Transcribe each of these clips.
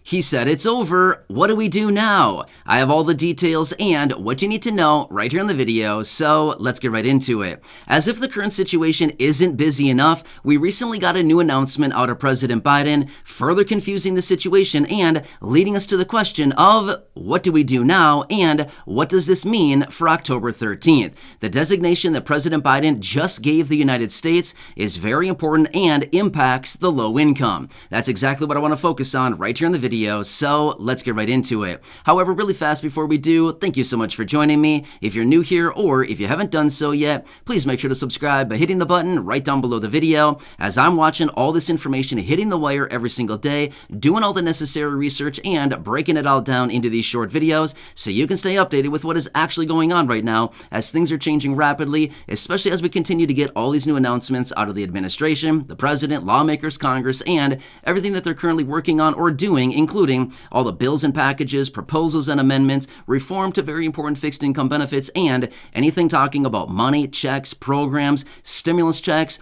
He said it's over. What do we do now? I have all the details and what you need to know right here in the video, so let's get right into it. As if the current situation isn't busy enough, we recently got a new announcement out of President Biden, further confusing the situation and leading us to the question of what do we do now and what does this mean for October 13th? The designation that President Biden just gave the United States is very important and impacts the low income. That's exactly what I want to focus on right here in the video. So let's get right into it. However, really fast before we do, thank you so much for joining me. If you're new here or if you haven't done so yet, please make sure to subscribe by hitting the button right down below the video. As I'm watching all this information hitting the wire every single day, doing all the necessary research and breaking it all down into these short videos so you can stay updated with what is actually going on right now as things are changing rapidly, especially as we continue to get all these new announcements out of the administration, the president, lawmakers, Congress, and everything that they're currently working on or doing, including all the bills and packages, proposals and amendments, reform to very important fixed income benefits, and anything talking about money, checks, programs, stimulus checks,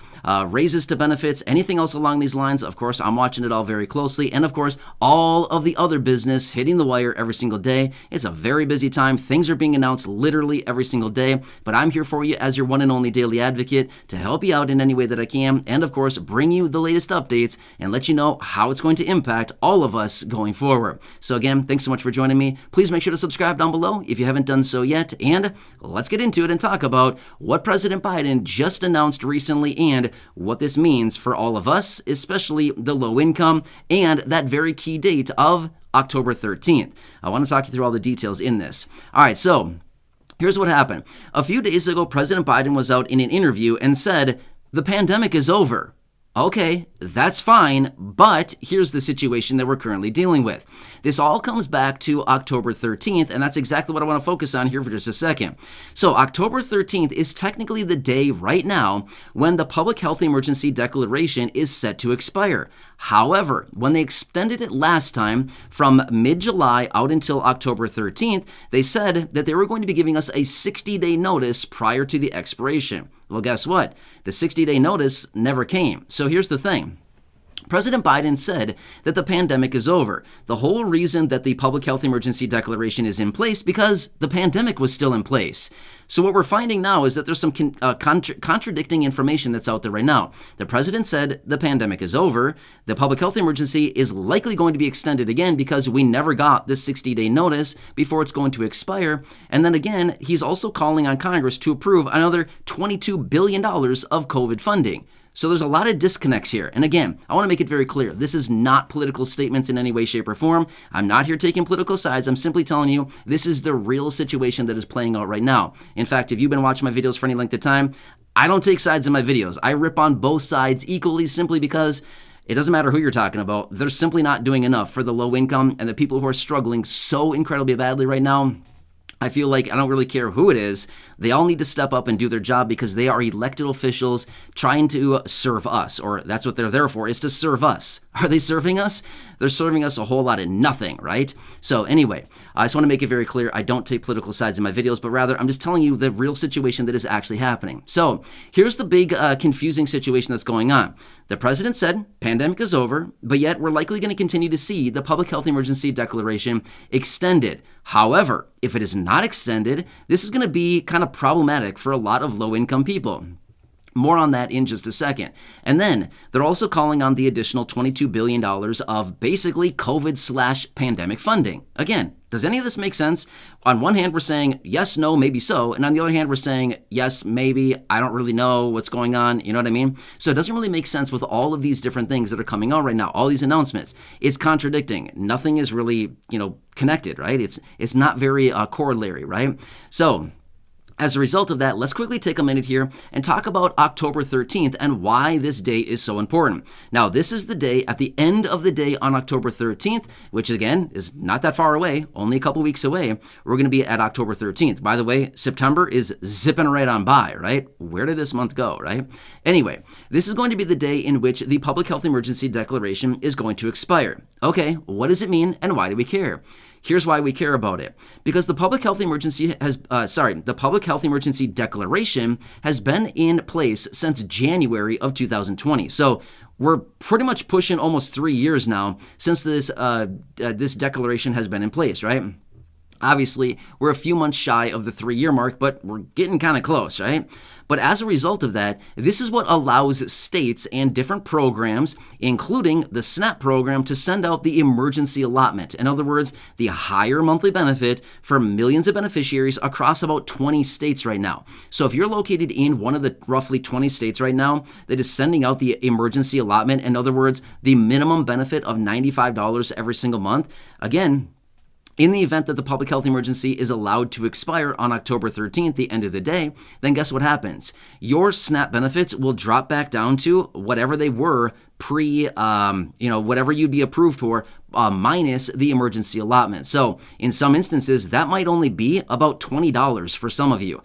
raises to benefits, anything else along these lines. Of course, I'm watching it all very closely. And of course, all of the other business hitting the wire every single day. It's a very busy time. Things are being announced literally every single day. But I'm here for you as your one and only daily advocate to help you out in any way that I can. And of course, bring you the latest updates and let you know how it's going to impact all of us going forward. So again, thanks so much for joining me. Please make sure to subscribe down below if you haven't done so yet. And let's get into it and talk about what President Biden just announced recently and what this means for all of us, especially the low income, and that very key date of October 13th. I want to talk you through all the details in this. All right, so here's what happened. A few days ago, President Biden was out in an interview and said, the pandemic is over. Okay, that's fine, but here's the situation that we're currently dealing with. This all comes back to October 13th, and that's exactly what I want to focus on here for just a second. So October 13th is technically the day right now when the public health emergency declaration is set to expire. However, when they extended it last time from mid-July out until October 13th, they said that they were going to be giving us a 60-day notice prior to the expiration. Well, guess what? The 60-day notice never came. So here's the thing. President Biden said that the pandemic is over. The whole reason that the public health emergency declaration is in place because the pandemic was still in place. So what we're finding now is that there's some contradicting information that's out there right now. The president said the pandemic is over. The public health emergency is likely going to be extended again because we never got this 60-day notice before it's going to expire. And then again, he's also calling on Congress to approve another $22 billion of COVID funding. So there's a lot of disconnects here. And again, I want to make it very clear. This is not political statements in any way, shape, or form. I'm not here taking political sides. I'm simply telling you this is the real situation that is playing out right now. In fact, if you've been watching my videos for any length of time, I don't take sides in my videos. I rip on both sides equally simply because it doesn't matter who you're talking about. They're simply not doing enough for the low income and the people who are struggling so incredibly badly right now. I feel like I don't really care who it is. They all need to step up and do their job because they are elected officials trying to serve us, or that's what they're there for, is to serve us. Are they serving us? They're serving us a whole lot of nothing, right? So anyway, I just want to make it very clear. I don't take political sides in my videos, but rather I'm just telling you the real situation that is actually happening. So here's the big confusing situation that's going on. The president said pandemic is over, but yet we're likely going to continue to see the public health emergency declaration extended. However, if it is not extended, this is going to be kind of problematic for a lot of low-income people. More on that in just a second. And then they're also calling on the additional $22 billion of basically COVID/pandemic funding. Again, does any of this make sense? On one hand, we're saying yes, no, maybe so. And on the other hand, we're saying yes, maybe, I don't really know what's going on. You know what I mean? So it doesn't really make sense with all of these different things that are coming out right now, all these announcements. It's contradicting. Nothing is really, connected, right? It's not very corollary, right? So as a result of that, let's quickly take a minute here and talk about October 13th and why this date is so important. Now, this is the day at the end of the day on October 13th, which again is not that far away, only a couple weeks away. We're going to be at October 13th. By the way, September is zipping right on by, right? Where did this month go, right? Anyway, this is going to be the day in which the Public Health Emergency Declaration is going to expire. Okay, what does it mean and why do we care? Here's why we care about it. Because the Public Health Emergency the Public Health Emergency Declaration has been in place since January of 2020. So we're pretty much pushing almost 3 years now since this declaration has been in place, right? Obviously, we're a few months shy of the 3-year mark, but we're getting kind of close, right? But as a result of that, this is what allows states and different programs, including the SNAP program, to send out the emergency allotment. In other words, the higher monthly benefit for millions of beneficiaries across about 20 states right now. So if you're located in one of the roughly 20 states right now that is sending out the emergency allotment, in other words, the minimum benefit of $95 every single month, again, in the event that the public health emergency is allowed to expire on October 13th, the end of the day, then guess what happens? Your SNAP benefits will drop back down to whatever they were whatever you'd be approved for, minus the emergency allotment. So in some instances, that might only be about $20 for some of you.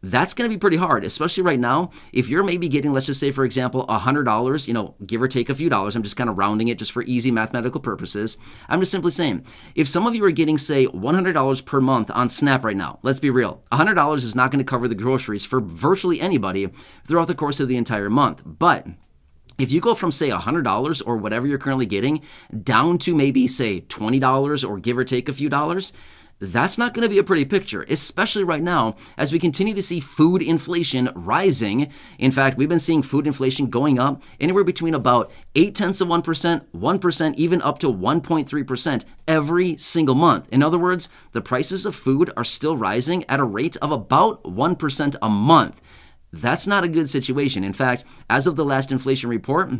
That's going to be pretty hard, especially right now. If you're maybe getting, let's just say, for example, $100, give or take a few dollars. I'm just kind of rounding it just for easy mathematical purposes. I'm just simply saying, if some of you are getting, say, $100 per month on SNAP right now, let's be real, $100 is not going to cover the groceries for virtually anybody throughout the course of the entire month. But if you go from, say, $100 or whatever you're currently getting down to maybe, say, $20 or give or take a few dollars, that's not going to be a pretty picture, especially right now as we continue to see food inflation rising. In fact, we've been seeing food inflation going up anywhere between about 0.8%, 1%, even up to 1.3% every single month. In other words, the prices of food are still rising at a rate of about 1% a month. That's not a good situation. In fact, as of the last inflation report,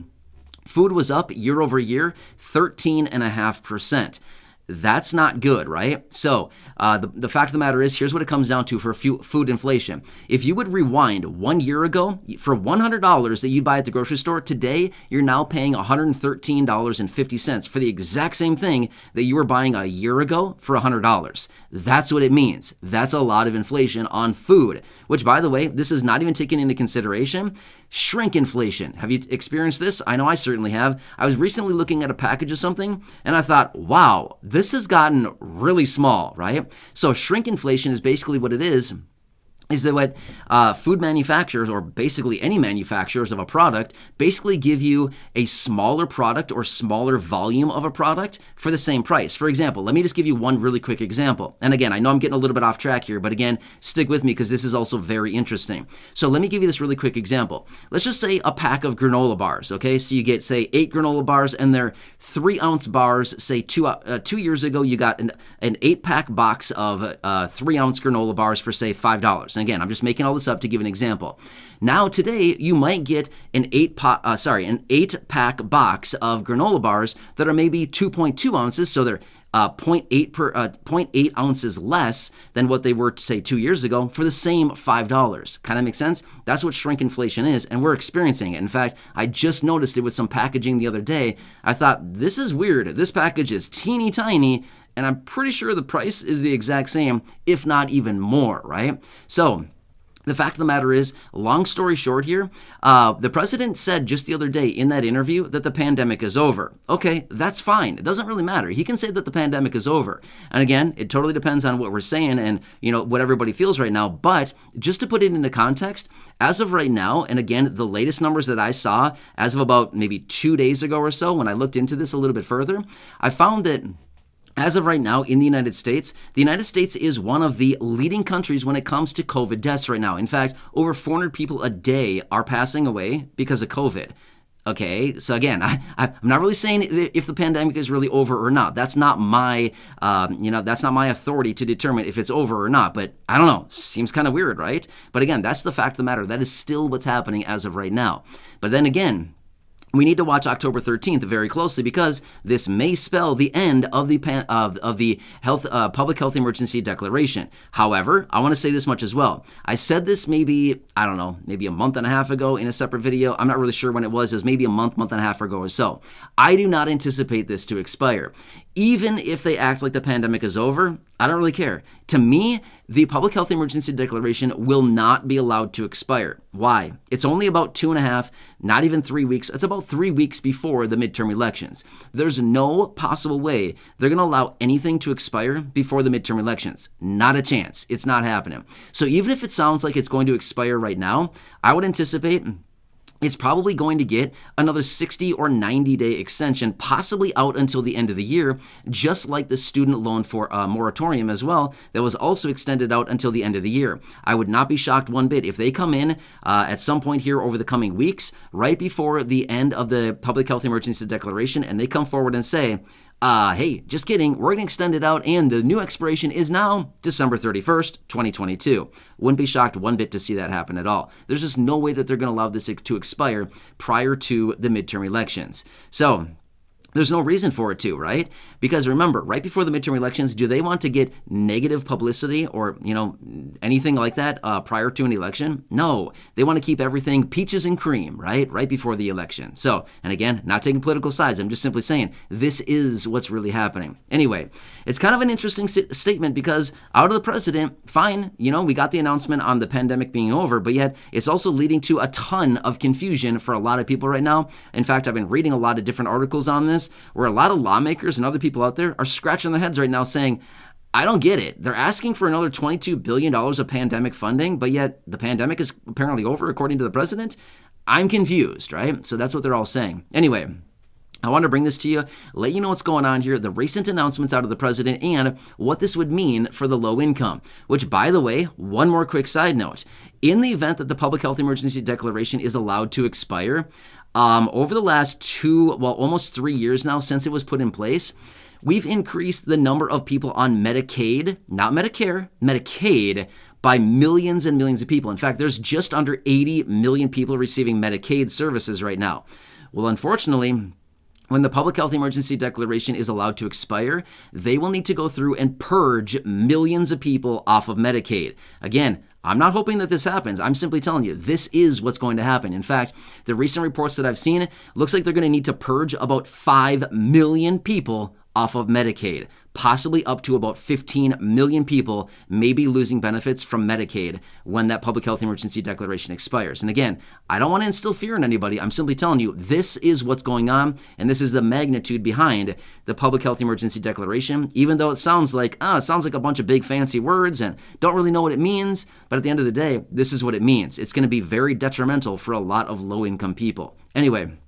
food was up year over year 13.5%. That's not good, right? So the fact of the matter is, here's what it comes down to for food inflation. If you would rewind 1 year ago, for $100 that you'd buy at the grocery store, today you're now paying $113.50 for the exact same thing that you were buying a year ago for $100. That's what it means. That's a lot of inflation on food, which, by the way, this is not even taken into consideration shrink inflation. Have you experienced this? I know I certainly have. I was recently looking at a package of something and I thought, wow, this has gotten really small, right? So shrink inflation is basically what it is that what food manufacturers, or basically any manufacturers of a product, basically give you a smaller product or smaller volume of a product for the same price. For example, let me just give you one really quick example. And again, I know I'm getting a little bit off track here, but again, stick with me because this is also very interesting. So let me give you this really quick example. Let's just say a pack of granola bars, okay? So you get, say, 8 granola bars and they're 3-ounce bars. Say 2 years ago, you got an 8-pack box of 3-ounce granola bars for, say, $5. And again, I'm just making all this up to give an example. Now today, you might get an 8-pack box of granola bars that are maybe 2.2 ounces, so they're 0.8 ounces less than what they were, say, 2 years ago for the same $5. Kind of makes sense? That's what shrink inflation is, and we're experiencing it. In fact, I just noticed it with some packaging the other day. I thought, this is weird. This package is teeny tiny, and I'm pretty sure the price is the exact same, if not even more, right? So the fact of the matter is, long story short here, the president said just the other day in that interview that the pandemic is over. Okay, that's fine. It doesn't really matter. He can say that the pandemic is over. And again, it totally depends on what we're saying and, what everybody feels right now. But just to put it into context, as of right now, and again, the latest numbers that I saw as of about maybe 2 days ago or so, when I looked into this a little bit further, I found that as of right now in the United States is one of the leading countries when it comes to COVID deaths right now. In fact, over 400 people a day are passing away because of COVID. Okay, so again, I'm not really saying if the pandemic is really over or not. That's not my, that's not my authority to determine if it's over or not. But I don't know, seems kind of weird, right? But again, that's the fact of the matter. That is still what's happening as of right now. But then again, we need to watch October 13th very closely because this may spell the end of the public health emergency declaration. However, I want to say this much as well. I said this maybe a month and a half ago in a separate video. I'm not really sure when it was. It was maybe a month and a half ago or so. I do not anticipate this to expire. Even if they act like the pandemic is over, I don't really care. To me, the public health emergency declaration will not be allowed to expire. Why? It's only about 2.5, not even 3 weeks. It's about 3 weeks before the midterm elections. There's no possible way they're going to allow anything to expire before the midterm elections. Not a chance. It's not happening. So even if it sounds like it's going to expire right now, I would anticipate it's probably going to get another 60 or 90-day extension, possibly out until the end of the year, just like the student loan for moratorium as well, that was also extended out until the end of the year. I would not be shocked one bit if they come in at some point here over the coming weeks, right before the end of the public health emergency declaration, and they come forward and say, hey, just kidding, we're going to extend it out, and the new expiration is now December 31st, 2022. Wouldn't be shocked one bit to see that happen at all. There's just no way that they're going to allow this to expire prior to the midterm elections. So there's no reason for it to, right? Because remember, right before the midterm elections, do they want to get negative publicity or, anything like that prior to an election? No. They want to keep everything peaches and cream, right? Right before the election. So, and again, not taking political sides. I'm just simply saying this is what's really happening. Anyway, it's kind of an interesting statement because out of the president, fine, we got the announcement on the pandemic being over, but yet it's also leading to a ton of confusion for a lot of people right now. In fact, I've been reading a lot of different articles on this, where a lot of lawmakers and other people out there are scratching their heads right now saying, I don't get it. They're asking for another $22 billion of pandemic funding, but yet the pandemic is apparently over, according to the president. I'm confused, right? So that's what they're all saying. Anyway, I want to bring this to you, let you know what's going on here, the recent announcements out of the president, and what this would mean for the low income. Which, by the way, one more quick side note. In the event that the public health emergency declaration is allowed to expire, over the last almost 3 years now since it was put in place, we've increased the number of people on Medicaid, not Medicare, Medicaid, by millions and millions of people. In fact, there's just under 80 million people receiving Medicaid services right now. Well, unfortunately, when the public health emergency declaration is allowed to expire, they will need to go through and purge millions of people off of Medicaid. Again, I'm not hoping that this happens. I'm simply telling you, this is what's going to happen. In fact, the recent reports that I've seen, looks like they're going to need to purge about 5 million people off of Medicaid, possibly up to about 15 million people may be losing benefits from Medicaid when that public health emergency declaration expires. And again, I don't want to instill fear in anybody. I'm simply telling you, this is what's going on, and this is the magnitude behind the public health emergency declaration, even though it sounds like a bunch of big fancy words and don't really know what it means. But at the end of the day, this is what it means. It's going to be very detrimental for a lot of low-income people. Anyway,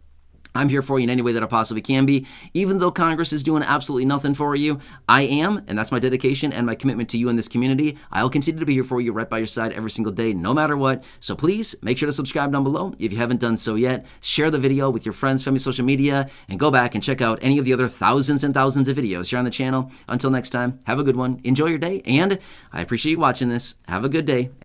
I'm here for you in any way that I possibly can be. Even though Congress is doing absolutely nothing for you, I am, and that's my dedication and my commitment to you in this community. I'll continue to be here for you, right by your side every single day, no matter what. So please make sure to subscribe down below if you haven't done so yet. Share the video with your friends, family, social media, and go back and check out any of the other thousands and thousands of videos here on the channel. Until next time, have a good one. Enjoy your day, and I appreciate you watching this. Have a good day.